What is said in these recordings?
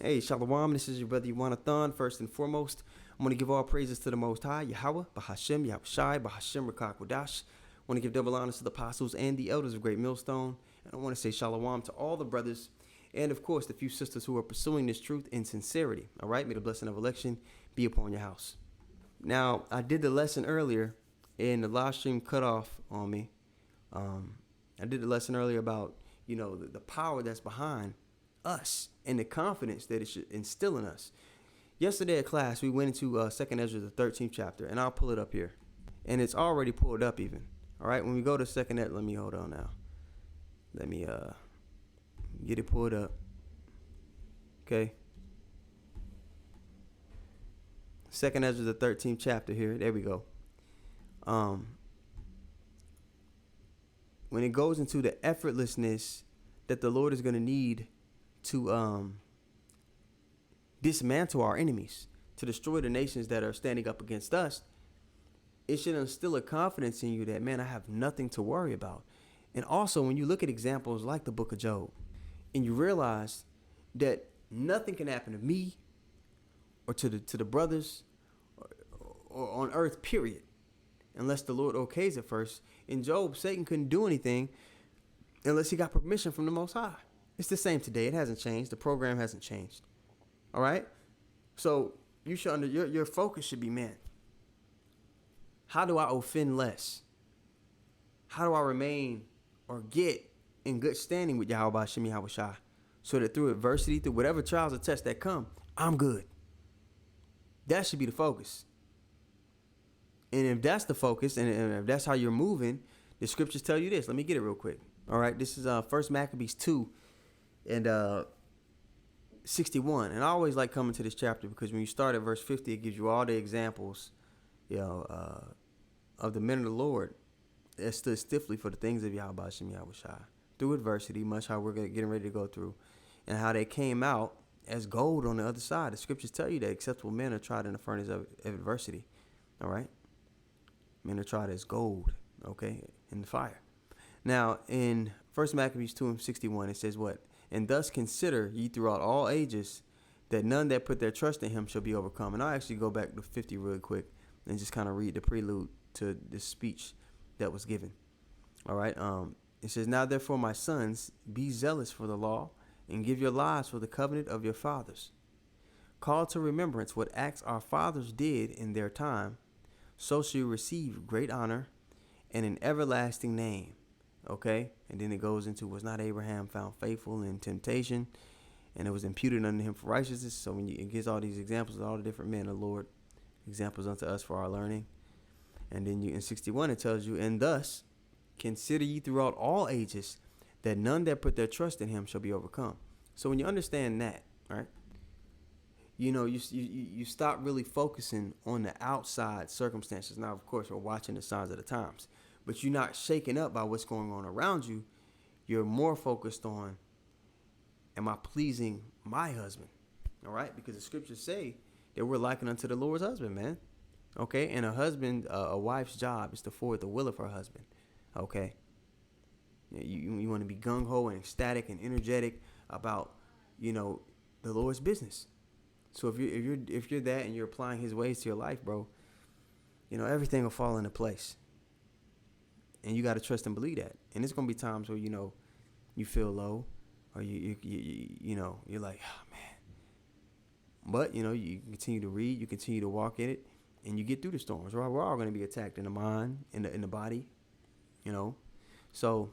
Hey, Shalom, this is your brother Yuanathon. First and foremost, I'm going to give all praises to the Most High, Yahweh, Bahashem, Yahushai, Bahashem, Rakakwadash. I want to give double honors to the apostles and the elders of Great Millstone. And I want to say Shalom to all the brothers and, of course, the few sisters who are pursuing this truth in sincerity. All right, may the blessing of election be upon your house. Now, I did the lesson earlier, and the live stream cut off on me. I did the lesson earlier about, the power that's behind us and the confidence that it should instill in us. Yesterday at class, we went into 2nd Ezra, the 13th chapter, and I'll pull it up here. And it's already pulled up even. All right, when we go to 2nd Ezra, let me hold on now. Let me get it pulled up. Okay. 2nd Ezra, the 13th chapter here. There we go. When it goes into the effortlessness that the Lord is going to need to dismantle our enemies, to destroy the nations that are standing up against us, it should instill a confidence in you that, man, I have nothing to worry about. And also, when you look at examples like the book of Job, and you realize that nothing can happen to me or to the brothers or on earth, period, unless the Lord okays it first. In Job, Satan couldn't do anything unless he got permission from the Most High. It's the same today. It hasn't changed. The program hasn't changed. All right? So you should your focus should be, man, how do I offend less? How do I remain or get in good standing with Yahweh Hashem Yahushai, so that through adversity, through whatever trials or tests that come, I'm good. That should be the focus. And if that's the focus, and if that's how you're moving, the scriptures tell you this. Let me get it real quick. All right, this is 1 Maccabees 2 and 61. And I always like coming to this chapter because when you start at verse 50, it gives you all the examples, of the men of the Lord that stood stiffly for the things of Yahweh Hashem Yahushai through adversity, much how we're getting ready to go through, and how they came out as gold on the other side. The scriptures tell you that acceptable men are tried in the furnace of adversity. All right, men are tried as gold, okay, in the fire. Now, in 1 Maccabees 2 and 61, it says what? And thus consider ye throughout all ages that none that put their trust in him shall be overcome. And I'll actually go back to 50 really quick and just kind of read the prelude to this speech that was given. All right. It says, now therefore, my sons, be zealous for the law and give your lives for the covenant of your fathers. Call to remembrance what acts our fathers did in their time, so shall you receive great honor and an everlasting name. Okay, and then it goes into, was not Abraham found faithful in temptation, and it was imputed unto him for righteousness. So when it gives all these examples of all the different men of the Lord, examples unto us for our learning. And then in 61 it tells you, and thus consider ye throughout all ages that none that put their trust in him shall be overcome. So when you understand that, right, you stop really focusing on the outside circumstances. Now, of course, we're watching the signs of the times, but you're not shaken up by what's going on around you. You're more focused on, am I pleasing my husband? All right, because the scriptures say that we're likened unto the Lord's husband, man. Okay, and a wife's job is to forward the will of her husband. Okay, you want to be gung ho and ecstatic and energetic about, the Lord's business. So if you're that and you're applying His ways to your life, bro, everything will fall into place. And you got to trust and believe that. And there's gonna be times where you feel low, or you're like, oh man. But you continue to read, you continue to walk in it, and you get through the storms. We're all going to be attacked in the mind, in the body, So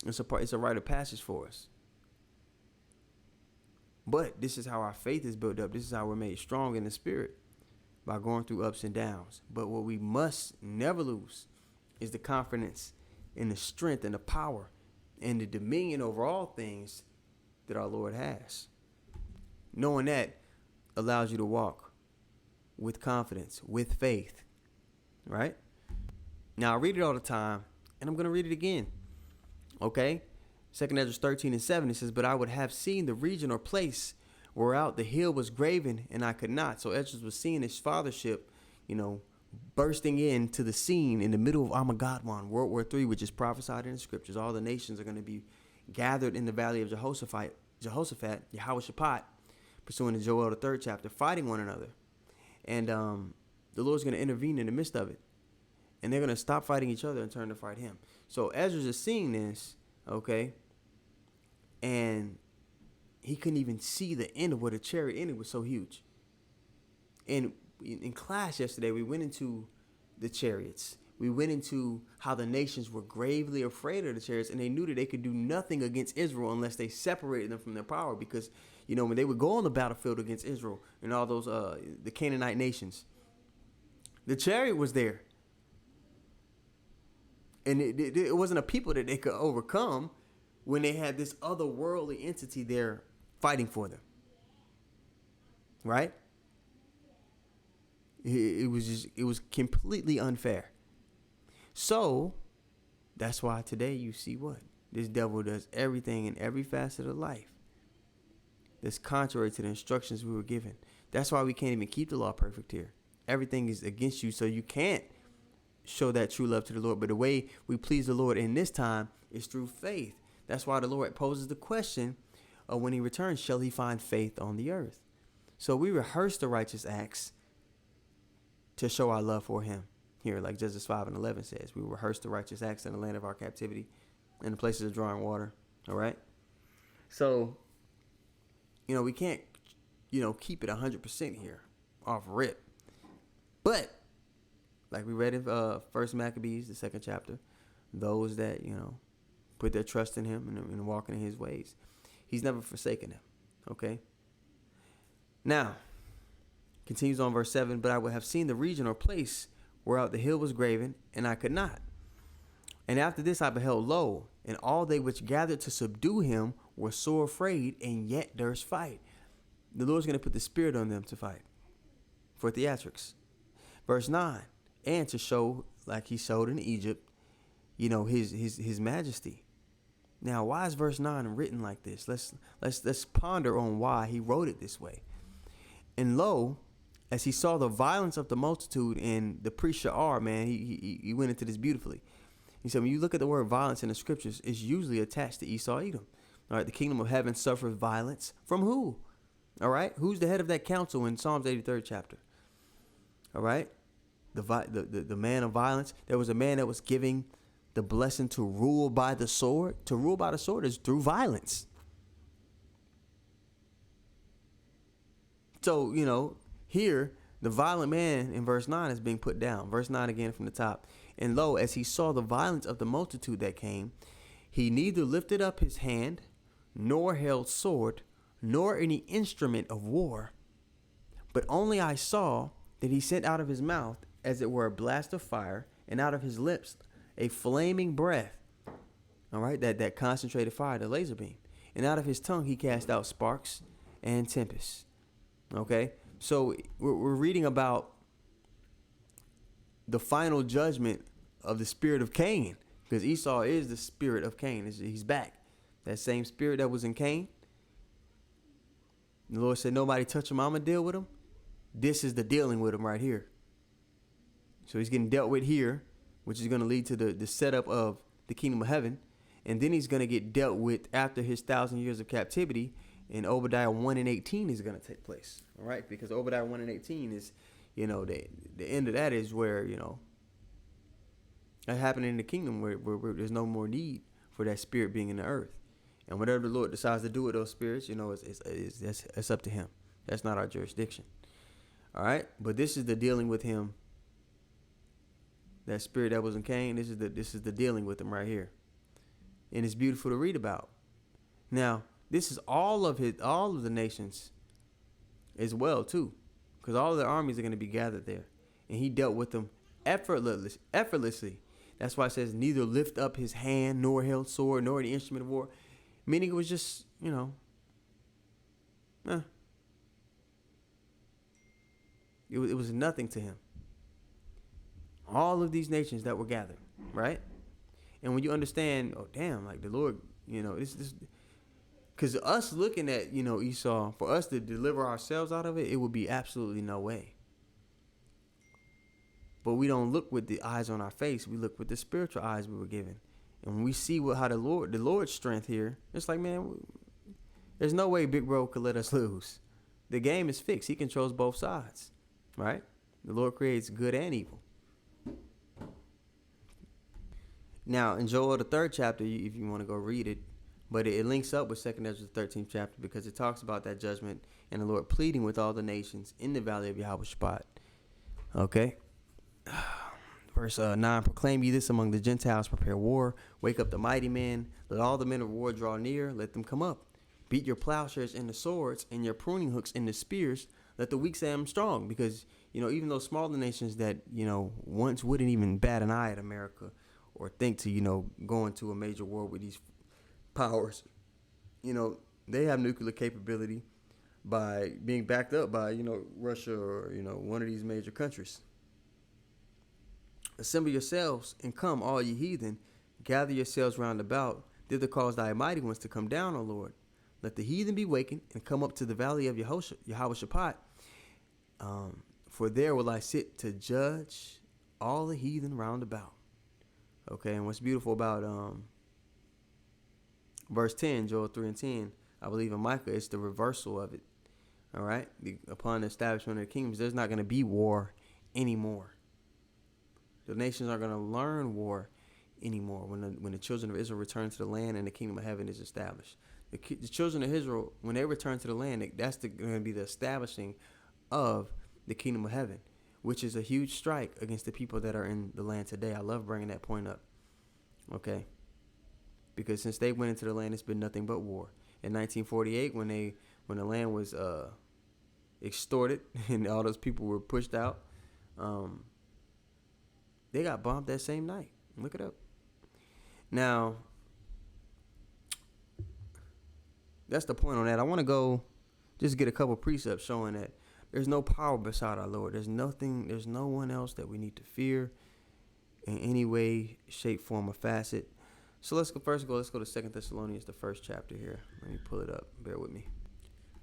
it's a rite of passage for us. But this is how our faith is built up. This is how we're made strong in the spirit, by going through ups and downs. But what we must never lose is the confidence in the strength and the power and the dominion over all things that our Lord has. Knowing that allows you to walk with confidence, with faith, right? Now, I read it all the time, and I'm going to read it again, okay? 2nd Ezra 13 and 7, it says, but I would have seen the region or place whereout the hill was graven, and I could not. So Ezra was seeing his fathership, bursting into the scene in the middle of Armageddon, World War III, which is prophesied in the scriptures. All the nations are going to be gathered in the valley of Jehoshaphat Jehoshaphat, Yahweh pursuing the Joel the 3rd chapter, fighting one another. And the Lord's going to intervene in the midst of it. And they're going to stop fighting each other and turn to fight him. So Ezra's is seeing this, okay? And he couldn't even see the end of where the chariot ended. It was so huge. And in class yesterday, we went into the chariots. We went into how the nations were gravely afraid of the chariots, and they knew that they could do nothing against Israel unless they separated them from their power. Because, you know, when they would go on the battlefield against Israel and all those, the Canaanite nations, the chariot was there. And it wasn't a people that they could overcome when they had this otherworldly entity there fighting for them. Right? It was completely unfair. So that's why today you see what? This devil does everything in every facet of life that's contrary to the instructions we were given. That's why we can't even keep the law perfect here. Everything is against you, so you can't show that true love to the Lord. But the way we please the Lord in this time is through faith. That's why the Lord poses the question of when he returns, shall he find faith on the earth? So we rehearse the righteous acts to show our love for him. Here, like Judges 5:11 says, we rehearse the righteous acts in the land of our captivity, in the places of drawing water. All right. So, you know, we can't, you know, keep it 100% here off rip. But like we read in First Maccabees, the 2nd chapter, those that, you know, put their trust in him and walking in his ways, he's never forsaken them. Okay. Now, continues on verse 7, but I would have seen the region or place whereout the hill was graven, and I could not. And after this I beheld, lo, and all they which gathered to subdue him were sore afraid, and yet durst fight. The Lord's going to put the spirit on them to fight for theatrics. Verse 9, and to show, like he showed in Egypt, you know, his majesty. Now, why is verse 9 written like this? Let's ponder on why he wrote it this way. And lo, as he saw the violence of the multitude, and the priest Sha'ar, man, he went into this beautifully. He said, when you look at the word violence in the scriptures, it's usually attached to Esau, Edom. All right, the kingdom of heaven suffers violence from who? All right, who's the head of that council in Psalms 83rd chapter? All right, the man of violence. There was a man that was giving the blessing to rule by the sword. To rule by the sword is through violence. So, you know, here, the violent man in verse 9 is being put down. Verse 9 again from the top. And lo, as he saw the violence of the multitude that came, he neither lifted up his hand, nor held sword, nor any instrument of war. But only I saw that he sent out of his mouth, as it were a blast of fire, and out of his lips a flaming breath. All right, that concentrated fire, the laser beam. And out of his tongue he cast out sparks and tempests. Okay. So we're reading about the final judgment of the spirit of Cain, because Esau is the spirit of Cain. He's back. That same spirit that was in Cain. The Lord said, nobody touch him. I'm going to deal with him. This is the dealing with him right here. So he's getting dealt with here, which is going to lead to the setup of the kingdom of heaven. And then he's going to get dealt with after his 1,000 years of captivity. And Obadiah 1:18 is going to take place. All right. Because Obadiah 1:18 is, you know, the end of that is where, you know, that happened in the kingdom where there's no more need for that spirit being in the earth. And whatever the Lord decides to do with those spirits, you know, it's up to him. That's not our jurisdiction. All right. But this is the dealing with him. That spirit that was in Cain, this is the dealing with him right here. And it's beautiful to read about. Now, this is all of the nations as well, too. Because all of their armies are going to be gathered there. And he dealt with them effortlessly. That's why it says, neither lift up his hand, nor held sword, nor the instrument of war. Meaning it was just, you know, it was nothing to him. All of these nations that were gathered, right? And when you understand, oh, damn, like the Lord, you know, this because us looking at, you know, Esau, for us to deliver ourselves out of it, it would be absolutely no way. But we don't look with the eyes on our face. We look with the spiritual eyes we were given. And when we see how the Lord's strength here, it's like, man, There's no way Big Bro could let us lose. The game is fixed. He controls both sides, right? The Lord creates good and evil. Now, in Joel, the 3rd chapter, if you want to go read it, but it links up with 2nd Ezra, the 13th chapter, because it talks about that judgment and the Lord pleading with all the nations in the valley of Yahweh-Shaphat. Okay? Verse 9, proclaim ye this among the Gentiles, prepare war, wake up the mighty men, let all the men of war draw near, let them come up. Beat your plowshares into swords and your pruning hooks into spears, let the weak say I'm strong. Because, even those smaller nations that, once wouldn't even bat an eye at America or think to, go into a major war with these powers, they have nuclear capability by being backed up by, Russia or, one of these major countries. Assemble yourselves and come, all ye heathen, gather yourselves round about, thither cause thy mighty ones to come down, O Lord. Let the heathen be wakened and come up to the valley of Yahweh-Shaphat. For there will I sit to judge all the heathen round about. Okay, and what's beautiful about verse 10, Joel 3 and 10, I believe in Micah, it's the reversal of it. All right, upon the establishment of the kingdoms, there's not going to be war anymore. The nations are going to learn war anymore when the children of Israel return to the land and the kingdom of heaven is established. The children of Israel, when they return to the land, that's going to be the establishing of the kingdom of heaven, which is a huge strike against the people that are in the land today. I love bringing that point up. Okay. Because since they went into the land, it's been nothing but war. In 1948, when the land was extorted and all those people were pushed out, they got bombed that same night. Look it up. Now, that's the point on that. I want to go just get a couple precepts showing that there's no power beside our Lord. There's no one else that we need to fear in any way, shape, form, or facet. So let's go to 2 Thessalonians, the 1st chapter here. Let me pull it up. Bear with me.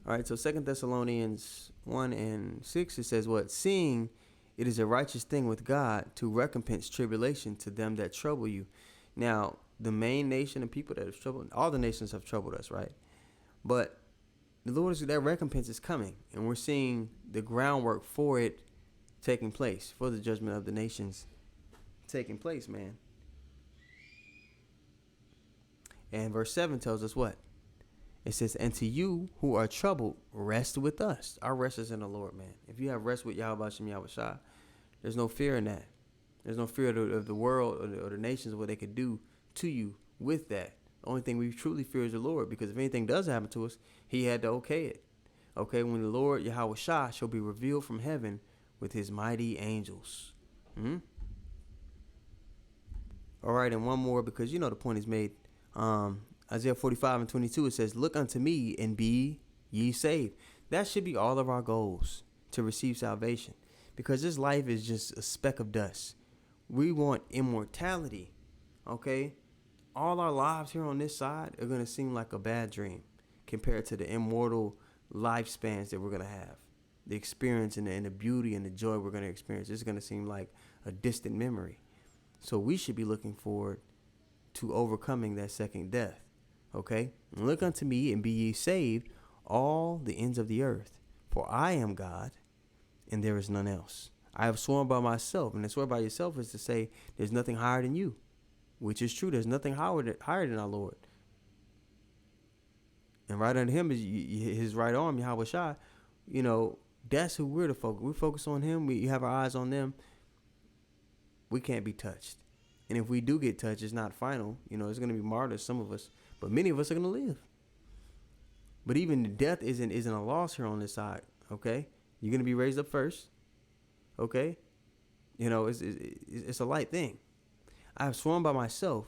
All right, so 2 Thessalonians 1 and 6, it says what? Seeing it is a righteous thing with God to recompense tribulation to them that trouble you. Now, the main nation and people that have troubled, all the nations have troubled us, right? But the Lord is, that recompense is coming, and we're seeing the groundwork for it taking place, for the judgment of the nations taking place, man. And verse 7 tells us what? It says, and to you who are troubled, rest with us. Our rest is in the Lord, man. If you have rest with Yahweh Hashem Yahweh Shah, there's no fear in that. There's no fear of the world or the nations, what they could do to you with that. The only thing we truly fear is the Lord, because if anything does happen to us, he had to okay it. Okay, when the Lord Yahweh Shah shall be revealed from heaven with his mighty angels. All right, and one more, because the point is made. Isaiah 45 and 22, it says, look unto me and be ye saved. That should be all of our goals, to receive salvation, because this life is just a speck of dust. We want immortality. Okay, all our lives here on this side are going to seem like a bad dream compared to the immortal lifespans that we're going to have. The experience and the beauty and the joy we're going to experience is going to seem like a distant memory. So we should be looking forward to overcoming that second death. Okay, look unto me and be ye saved, all the ends of the earth, for I am God and there is none else. I have sworn by myself, and to swear by yourself is to say there's nothing higher than you, which is true. There's nothing higher than our Lord. And right under him is his right arm, Yahweh Shai. That's who we're to focus. We focus on him. We have our eyes on them. We can't be touched. And if we do get touched, it's not final. It's going to be martyrs, some of us. But many of us are going to live. But even death isn't a loss here on this side, okay? You're going to be raised up first, okay? It's a light thing. I have sworn by myself,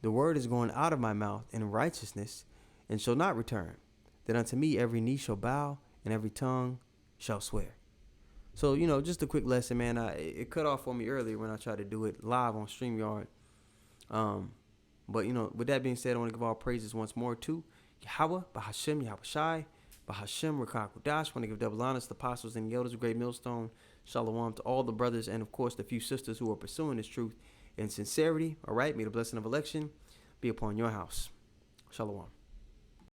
the word is going out of my mouth in righteousness and shall not return, that unto me every knee shall bow and every tongue shall swear. So, just a quick lesson, man. It cut off for me earlier when I tried to do it live on StreamYard. But, with that being said, I want to give all praises once more to Yahweh, Bahashem, Yahweh Shai, Bahashem, Rakah Kudash. I want to give double honors to the apostles and the elders of Great Millstone. Shalom to all the brothers and, of course, the few sisters who are pursuing this truth in sincerity. All right, may the blessing of election be upon your house. Shalom.